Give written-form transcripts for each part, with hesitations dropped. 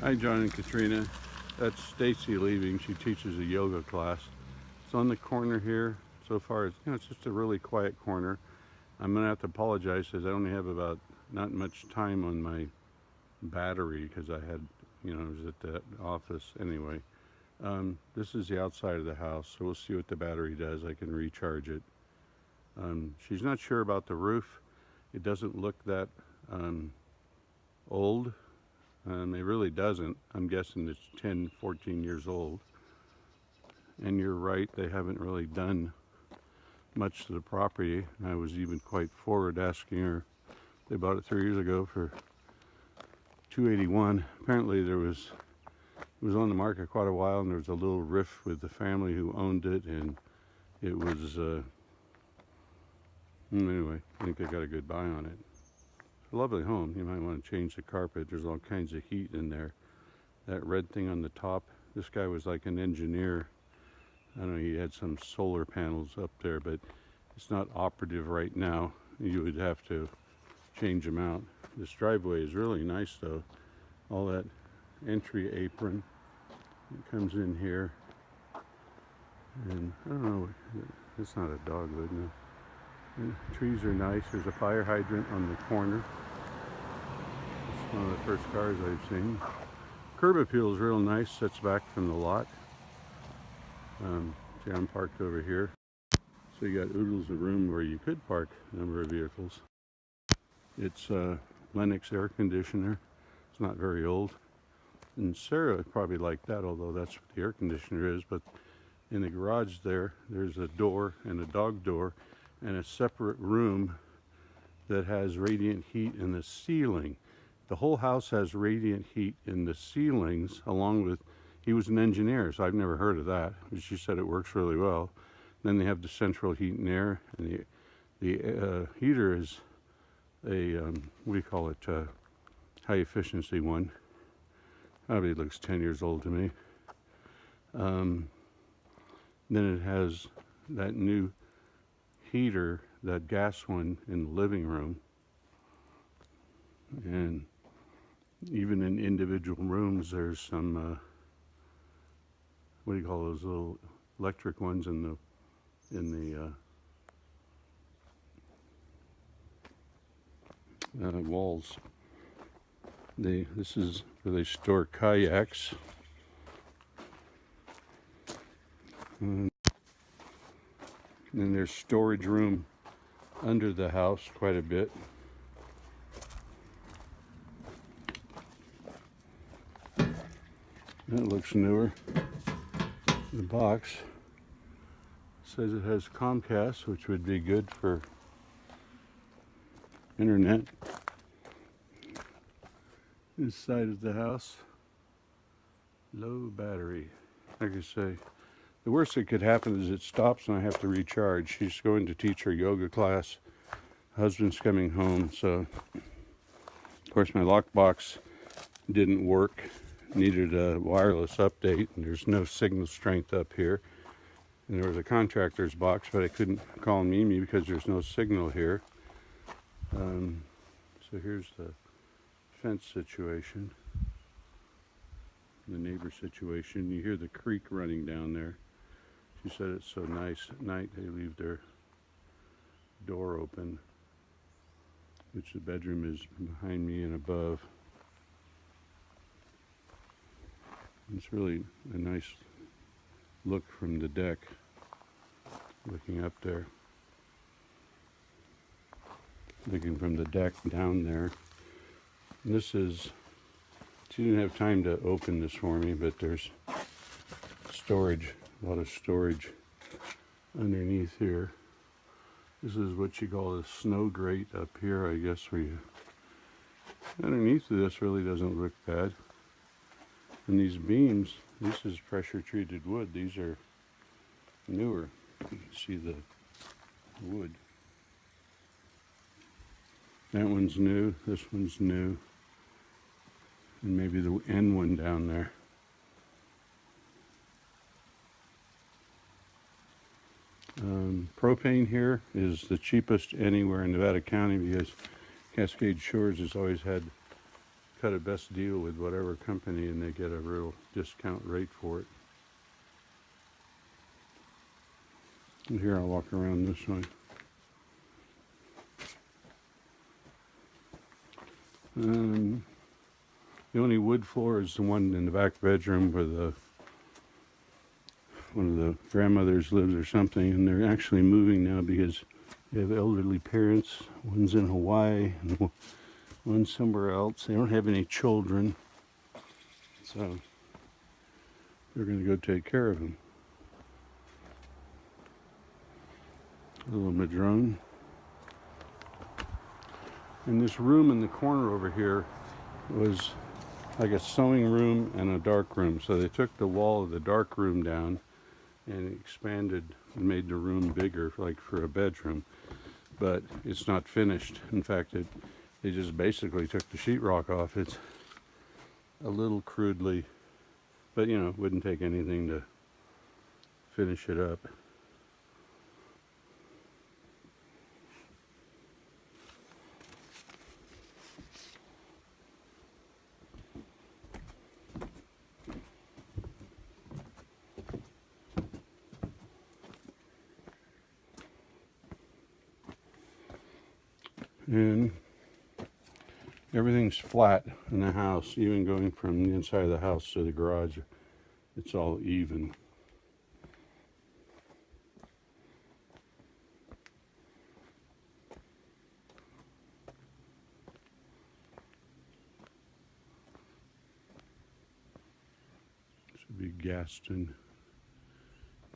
Hi, John and Katrina. That's Stacy leaving. She teaches a yoga class. It's on the corner here. So far, it's just a really quiet corner. I'm gonna have to apologize because I only have about not much time on my battery because I had, I was at the office anyway. This is the outside of the house, so we'll see what the battery does. I can recharge it. She's not sure about the roof. It doesn't look that um, old. It really doesn't. I'm guessing it's 10, 14 years old. And you're right, they haven't really done much to the property. I was even quite forward asking her. They bought it 3 years ago for 281. Apparently it was on the market quite a while, and there was a little rift with the family who owned it, and it was anyway. I think they got a good buy on it. It's a lovely home. You might want to change the carpet. There's all kinds of heat in there. That red thing on the top. This guy was like an engineer. I don't know. He had some solar panels up there, but it's not operative right now. You would have to change them out. This driveway is really nice, though. All that entry apron. It comes in here, and I don't know. It's not a dogwood. No. And trees are nice. There's a fire hydrant on the corner. It's one of the first cars I've seen. Curb appeal is real nice. Sets back from the lot. See, I'm parked over here. So you got oodles of room where you could park a number of vehicles. It's a Lennox air conditioner. It's not very old. And Sarah would probably like that, although that's what the air conditioner is. But in the garage there's a door and a dog door and a separate room that has radiant heat in the ceiling. The whole house has radiant heat in the ceilings, along with, he was an engineer, so I've never heard of that, but she said it works really well. Then they have the central heat and air, and the heater is a, what do you call it, high efficiency one. Probably looks 10 years old to me. Then it has that new heater, that gas one, in the living room. And even in individual rooms, there's some, what do you call those little electric ones in the walls. This is where they store kayaks. And then there's storage room under the house quite a bit. That looks newer. The box says it has Comcast, which would be good for internet. This side of the house, low battery. Like I say, the worst that could happen is it stops and I have to recharge. She's going to teach her yoga class. Husband's coming home, so of course my lockbox didn't work. Needed a wireless update, and there's no signal strength up here. And there was a contractor's box, but I couldn't call Mimi because there's no signal here. So here's the fence situation, the neighbor situation. You hear the creek running down there. She said it's so nice at night they leave their door open, which the bedroom is behind me and above. It's really a nice look from the deck, looking up there. Looking from the deck down there. And this is, she didn't have time to open this for me, but there's storage, a lot of storage underneath here. This is what you call a snow grate up here, I guess, where you, underneath of this really doesn't look bad. And these beams, this is pressure treated wood. These are newer. You can see the wood. That one's new, this one's new, and maybe the end one down there. Propane here is the cheapest anywhere in Nevada County because Cascade Shores has always had cut a best deal with whatever company and they get a real discount rate for it. And here I'll walk around this way. The only wood floor is the one in the back bedroom where one of the grandmothers lives or something, and they're actually moving now because they have elderly parents. One's in Hawaii and one's somewhere else. They don't have any children, so they're going to go take care of them. A little madrone. And this room in the corner over here was like a sewing room and a dark room. So they took the wall of the dark room down and expanded and made the room bigger, like for a bedroom. But it's not finished. In fact, they just basically took the sheetrock off. It's a little crudely, but you know, wouldn't take anything to finish it up. And everything's flat in the house, even going from the inside of the house to the garage. It's all even. This would be Gaston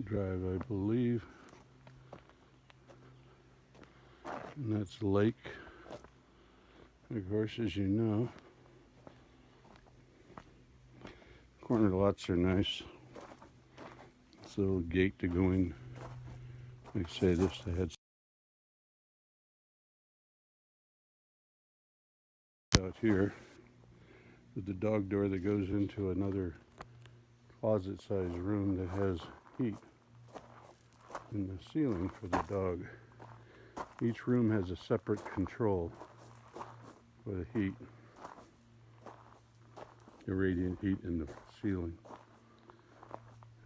Drive, I believe. And that's the lake. Of course, as you know, corner lots are nice. This little gate to go in. Like I say, this they had out here with the dog door that goes into another closet-sized room that has heat in the ceiling for the dog. Each room has a separate control for the heat, the radiant heat in the ceiling.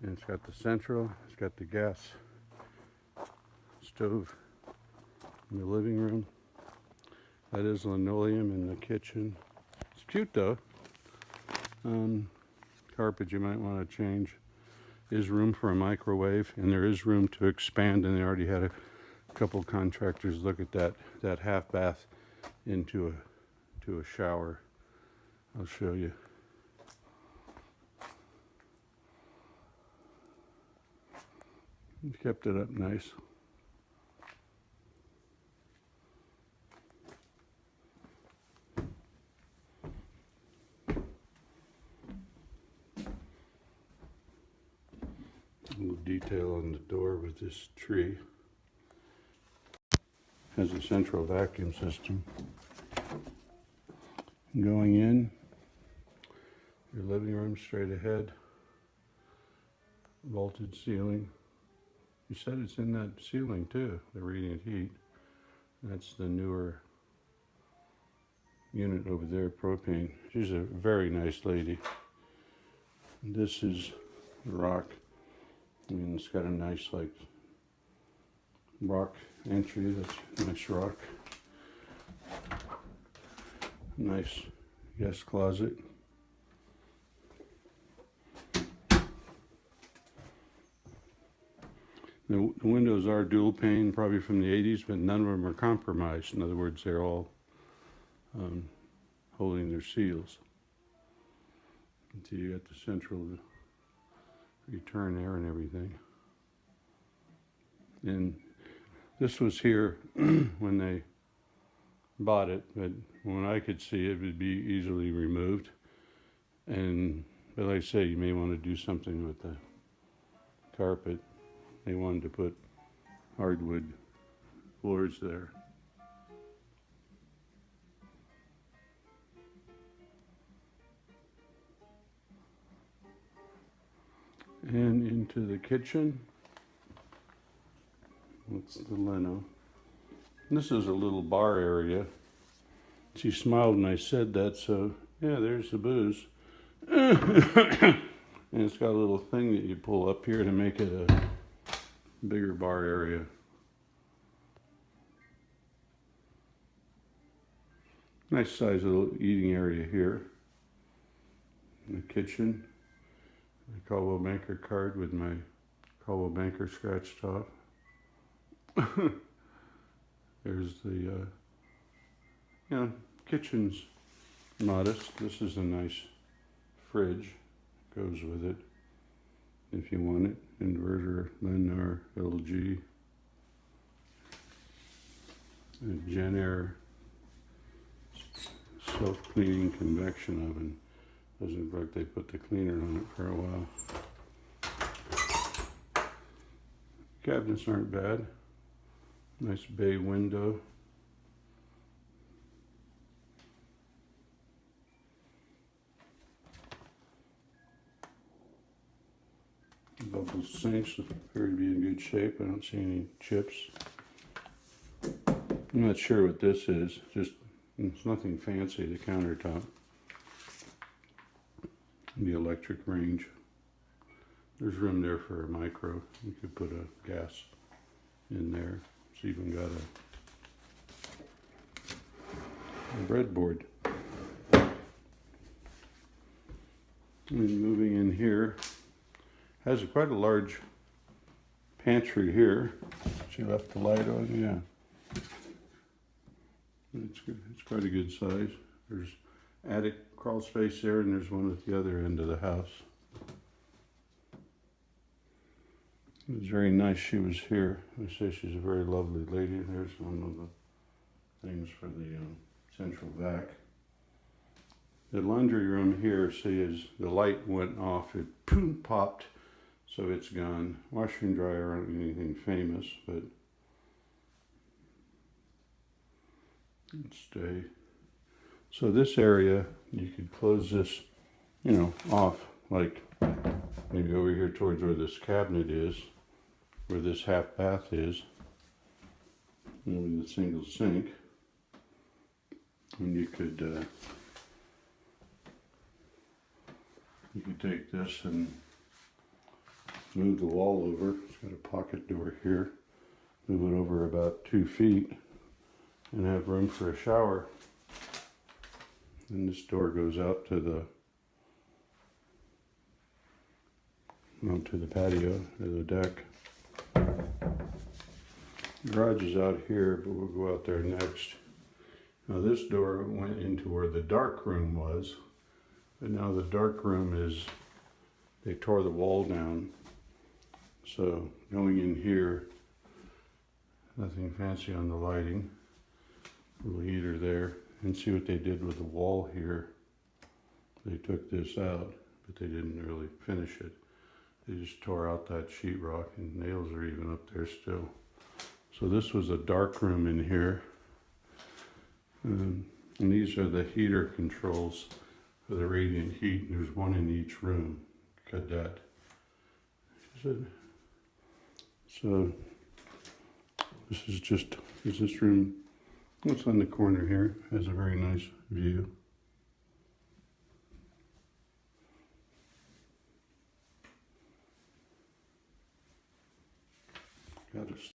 And it's got the central, it's got the gas stove in the living room. That is linoleum in the kitchen. It's cute though. Carpet you might want to change. Is room for a microwave, and there is room to expand, and they already had a couple contractors look at that half bath into a shower. I'll show you. Kept it up nice. A little detail on the door with this tree. Has a central vacuum system. Going in, your living room straight ahead, vaulted ceiling. You said it's in that ceiling too, the radiant heat. That's the newer unit over there, propane. She's a very nice lady. This is the rock. I mean, it's got a nice like rock entry. That's nice rock. Nice guest closet. The windows are dual pane, probably from the 80s, but none of them are compromised. In other words, they're all holding their seals. Until you got the central return air and everything. And this was here when they bought it, but when I could see it would be easily removed. But like I say, you may want to do something with the carpet. They wanted to put hardwood floors there. And into the kitchen. What's the lino? This is a little bar area. She smiled when I said that, so Yeah, there's the booze. And it's got a little thing that you pull up here to make it a bigger bar area. Nice size little eating area here. In the kitchen. The Coldwell Banker card with my Coldwell Banker scratched off. There's the, kitchen's modest. This is a nice fridge. Goes with it if you want it. Inverter, Lennar, LG. A Jenn-Air self-cleaning convection oven. Doesn't look like they put the cleaner on it for a while. Cabinets aren't bad. Nice bay window. Bubble sinks appear to be in good shape. I don't see any chips. I'm not sure what this is. Just, it's nothing fancy, the countertop. The electric range. There's room there for a micro. You could put a gas in there. It's even got a breadboard. And moving in here, has quite a large pantry here. She left the light on, yeah. It's good. It's quite a good size. There's attic crawl space there, and there's one at the other end of the house. It was very nice she was here. I say she's a very lovely lady. There's one of the things for the central vac. The laundry room here, see, as the light went off, it boom, popped, so it's gone. Washer and dryer aren't anything famous, but stay. So this area, you could close this, off, like maybe over here towards where this cabinet is, where this half bath is, with the single sink. And you could take this and move the wall over. It's got a pocket door here. Move it over about 2 feet and have room for a shower. And this door goes out to the patio, to the deck. The garage is out here, but we'll go out there next. Now this door went into where the dark room was, but now the dark room is, they tore the wall down. So going in here, nothing fancy on the lighting. Little heater there. And see what they did with the wall here. They took this out, but they didn't really finish it. They just tore out that sheetrock, and nails are even up there still. So this was a dark room in here. And these are the heater controls for the radiant heat. There's one in each room. Cadet. So this room, what's on the corner here, has a very nice view. Got a